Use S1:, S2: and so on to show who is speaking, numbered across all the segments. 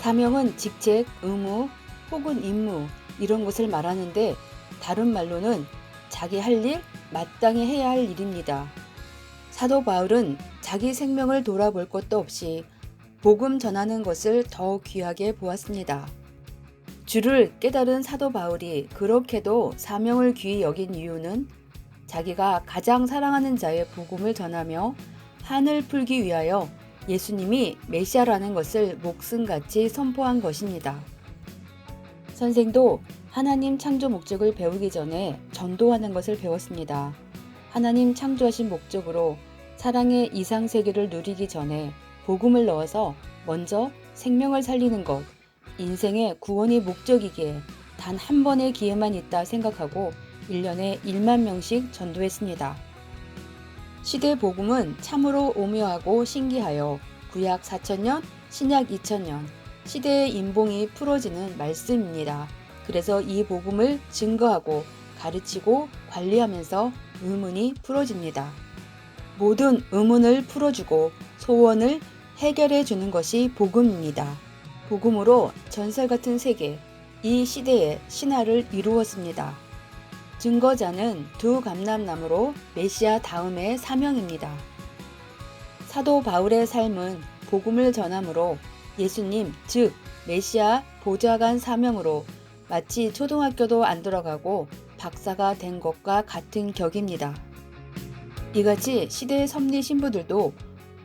S1: 사명은 직책, 의무 혹은 임무 이런 것을 말하는데 다른 말로는 자기 할 일, 마땅히 해야 할 일입니다. 사도 바울은 자기 생명을 돌아볼 것도 없이 복음 전하는 것을 더 귀하게 보았습니다. 주를 깨달은 사도 바울이 그렇게도 사명을 귀히 여긴 이유는 자기가 가장 사랑하는 자의 복음을 전하며 한을 풀기 위하여 예수님이 메시아라는 것을 목숨같이 선포한 것입니다. 선생도 하나님 창조 목적을 배우기 전에 전도하는 것을 배웠습니다. 하나님 창조하신 목적으로 사랑의 이상세계를 누리기 전에 복음을 넣어서 먼저 생명을 살리는 것, 인생의 구원이 목적이기에 단 한 번의 기회만 있다 생각하고 1년에 1만 명씩 전도했습니다. 시대 복음은 참으로 오묘하고 신기하여 구약 4000년, 신약 2000년, 시대의 인봉이 풀어지는 말씀입니다. 그래서 이 복음을 증거하고 가르치고 관리하면서 의문이 풀어집니다. 모든 의문을 풀어주고 소원을 해결해 주는 것이 복음입니다. 복음으로 전설 같은 세계, 이 시대의 신화를 이루었습니다. 증거자는 두 감람나무로 메시아 다음의 사명입니다. 사도 바울의 삶은 복음을 전함으로 예수님 즉 메시아 보좌관 사명으로 마치 초등학교도 안 들어가고 박사가 된 것과 같은 격입니다. 이같이 시대의 섭리 신부들도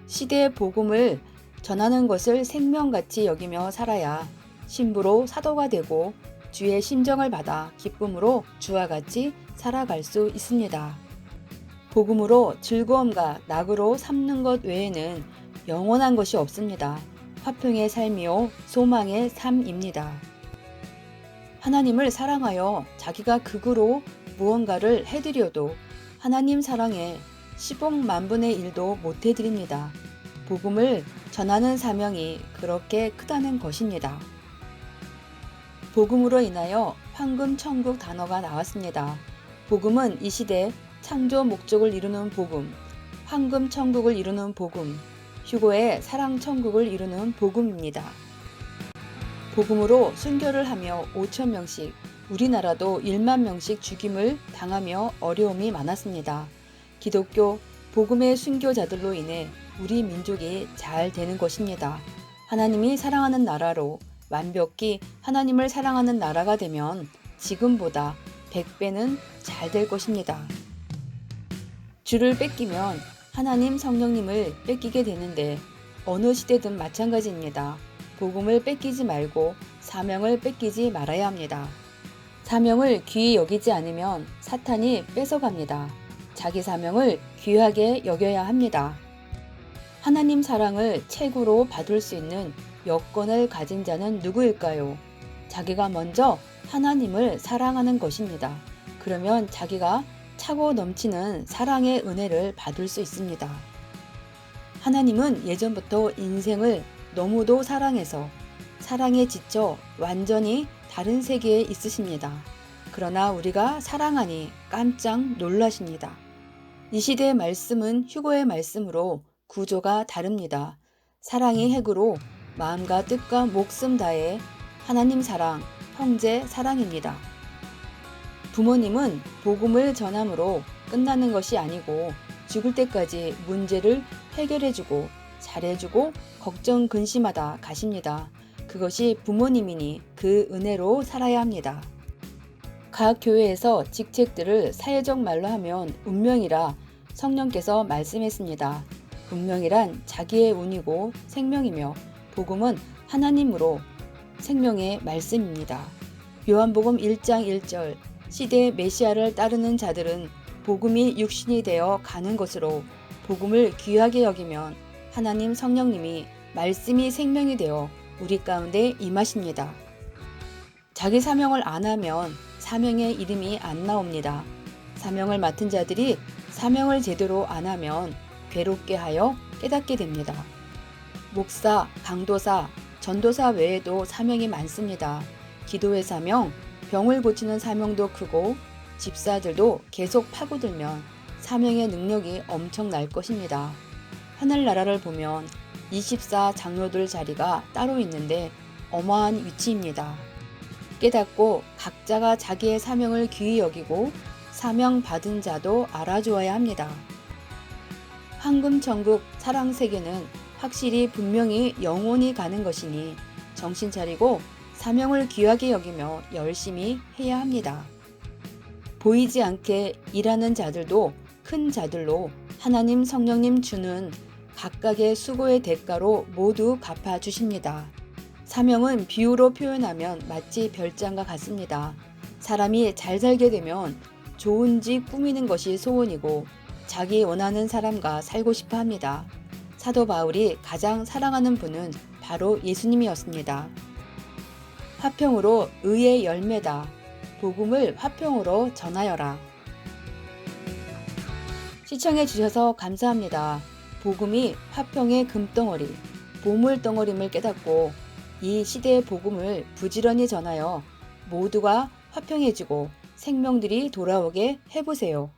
S1: 시대의 복음을 전하는 것을 생명같이 여기며 살아야 신부로 사도가 되고 주의 심정을 받아 기쁨으로 주와 같이 살아갈 수 있습니다. 복음으로 즐거움과 낙으로 삼는 것 외에는 영원한 것이 없습니다. 화평의 삶이요 소망의 삶입니다. 하나님을 사랑하여 자기가 극으로 무언가를 해드려도 하나님 사랑에 10억 만분의 1도 못 해드립니다. 복음을 전하는 사명이 그렇게 크다는 것입니다. 복음으로 인하여 황금 천국 단어가 나왔습니다. 복음은 이 시대 창조 목적을 이루는 복음, 황금 천국을 이루는 복음, 휴거의 사랑 천국을 이루는 복음입니다. 복음으로 순교를 하며 5천 명씩, 우리나라도 1만 명씩 죽임을 당하며 어려움이 많았습니다. 기독교 복음의 순교자들로 인해 우리 민족이 잘 되는 것입니다. 하나님이 사랑하는 나라로 완벽히 하나님을 사랑하는 나라가 되면 지금보다 100배는 잘 될 것입니다. 주를 뺏기면 하나님 성령님을 뺏기게 되는데 어느 시대든 마찬가지입니다. 복음을 뺏기지 말고 사명을 뺏기지 말아야 합니다. 사명을 귀히 여기지 않으면 사탄이 뺏어갑니다. 자기 사명을 귀하게 여겨야 합니다. 하나님 사랑을 최고로 받을 수 있는 여건을 가진 자는 누구일까요? 자기가 먼저 하나님을 사랑하는 것입니다. 그러면 자기가 차고 넘치는 사랑의 은혜를 받을 수 있습니다. 하나님은 예전부터 인생을 너무도 사랑해서 사랑에 지쳐 완전히 다른 세계에 있으십니다. 그러나 우리가 사랑하니 깜짝 놀라십니다. 이 시대의 말씀은 휴거의 말씀으로 구조가 다릅니다. 사랑이 핵으로 마음과 뜻과 목숨 다해 하나님 사랑, 형제 사랑입니다. 부모님은 복음을 전함으로 끝나는 것이 아니고 죽을 때까지 문제를 해결해주고 잘해주고 걱정 근심하다 가십니다. 그것이 부모님이니 그 은혜로 살아야 합니다. 각 교회에서 직책들을 사회적 말로 하면 운명이라 성령께서 말씀했습니다. 운명이란 자기의 운이고 생명이며 복음은 하나님으로 생명의 말씀입니다. 요한복음 1장 1절 시대의 메시아를 따르는 자들은 복음이 육신이 되어 가는 것으로 복음을 귀하게 여기면 하나님 성령님이 말씀이 생명이 되어 우리 가운데 임하십니다. 자기 사명을 안 하면 사명의 이름이 안 나옵니다. 사명을 맡은 자들이 사명을 제대로 안 하면 괴롭게 하여 깨닫게 됩니다. 목사, 강도사, 전도사 외에도 사명이 많습니다. 기도의 사명, 병을 고치는 사명도 크고 집사들도 계속 파고들면 사명의 능력이 엄청날 것입니다. 하늘나라를 보면 24 장로들 자리가 따로 있는데 어마한 위치입니다. 깨닫고 각자가 자기의 사명을 귀히 여기고 사명 받은 자도 알아주어야 합니다. 황금천국 사랑세계는 확실히 분명히 영원히 가는 것이니 정신 차리고 사명을 귀하게 여기며 열심히 해야 합니다. 보이지 않게 일하는 자들도 큰 자들로 하나님 성령님 주는 각각의 수고의 대가로 모두 갚아주십니다. 사명은 비유로 표현하면 마치 별장과 같습니다. 사람이 잘 살게 되면 좋은 집 꾸미는 것이 소원이고 자기 원하는 사람과 살고 싶어 합니다. 사도 바울이 가장 사랑하는 분은 바로 예수님이었습니다. 화평으로 의의 열매다. 복음을 화평으로 전하여라. 시청해 주셔서 감사합니다. 복음이 화평의 금덩어리, 보물덩어림을 깨닫고 이 시대의 복음을 부지런히 전하여 모두가 화평해지고 생명들이 돌아오게 해보세요.